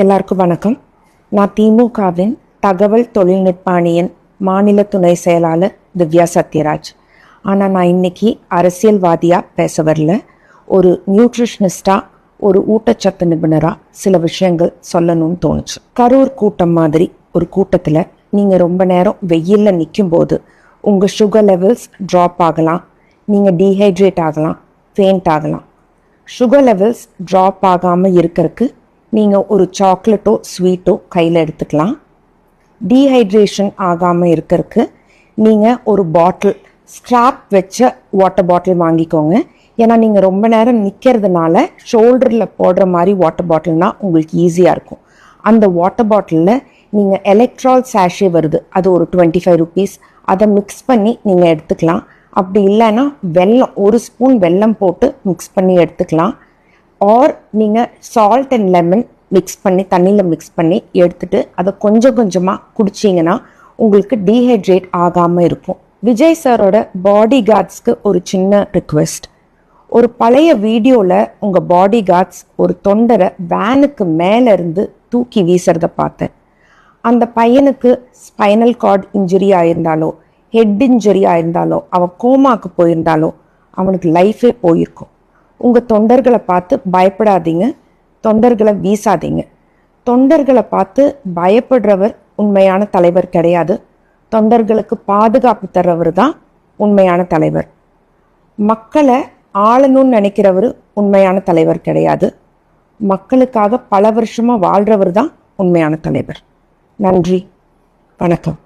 எல்லாருக்கும் வணக்கம். நான் திமுகவின் தகவல் தொழில்நுட்ப அணியின் மாநில துணை செயலாளர் திவ்யா சத்யராஜ். ஆனால் நான் இன்னைக்கு அரசியல்வாதியாக பேச வரல. ஒரு நியூட்ரிஷனிஸ்டாக, ஒரு ஊட்டச்சத்து நிபுணராக சில விஷயங்கள் சொல்லணும்னு தோணுச்சு. கரூர் கூட்டம் மாதிரி ஒரு கூட்டத்தில் நீங்கள் ரொம்ப நேரம் வெயிலில் நிற்கும்போது உங்கள் சுகர் லெவல்ஸ் ட்ராப் ஆகலாம், நீங்கள் டீஹைட்ரேட் ஆகலாம், ஃபெயிண்ட் ஆகலாம். சுகர் லெவல்ஸ் ட்ராப் ஆகாமல் இருக்கிறதுக்கு நீங்கள் ஒரு சாக்லேட்டோ ஸ்வீட்டோ கையில் எடுத்துக்கலாம். டீஹைட்ரேஷன் ஆகாமல் இருக்கிறதுக்கு நீங்கள் ஒரு பாட்டில், ஸ்ட்ராப் வச்ச வாட்டர் பாட்டில் வாங்கிக்கோங்க. ஏன்னா நீங்கள் ரொம்ப நேரம் நிற்கிறதுனால ஷோல்டரில் போடுற மாதிரி வாட்டர் பாட்டில்னால் உங்களுக்கு ஈஸியாக இருக்கும். அந்த வாட்டர் பாட்டிலில் நீங்கள் எலக்ட்ரால் சாஷே வருது, அது ஒரு 25 rupees, அதை மிக்ஸ் பண்ணி நீங்கள் எடுத்துக்கலாம். அப்படி இல்லைன்னா வெல்லம், ஒரு ஸ்பூன் வெல்லம் போட்டு மிக்ஸ் பண்ணி எடுத்துக்கலாம். ஆர் நீங்கள் சால்ட் அண்ட் லெமன் மிக்ஸ் பண்ணி, தண்ணியில் மிக்ஸ் பண்ணி எடுத்துகிட்டு அதை கொஞ்சம் கொஞ்சமாக குடிச்சிங்கன்னா உங்களுக்கு டீஹைட்ரேட் ஆகாமல் இருக்கும். விஜய் சாரோட பாடி கார்ட்ஸ்க்கு ஒரு சின்ன ரிக்வெஸ்ட். ஒரு பழைய வீடியோவில் உங்கள் பாடி கார்ட்ஸ் ஒரு தொண்டரை வேனுக்கு மேலேருந்து தூக்கி வீசுறதை பார்த்தேன். அந்த பையனுக்கு ஸ்பைனல் கார்டு இன்ஜுரி ஆயிருந்தாலோ, ஹெட் இன்ஜுரி ஆயிருந்தாலோ, அவன் கோமாக்கு போயிருந்தாலோ அவனுக்கு லைஃபே போயிருக்கும். உங்கள் தொண்டர்களை பார்த்து பயப்படாதீங்க, தொண்டர்களை வீசாதீங்க. தொண்டர்களை பார்த்து பயப்படுறவர் உண்மையான தலைவர் கிடையாது. தொண்டர்களுக்கு பாதுகாப்பு தர்றவர் தான் உண்மையான தலைவர். மக்களை ஆளணும்னு நினைக்கிறவர் உண்மையான தலைவர் கிடையாது. மக்களுக்காக பல வருஷமாக வாழ்கிறவர் தான் உண்மையான தலைவர். நன்றி, வணக்கம்.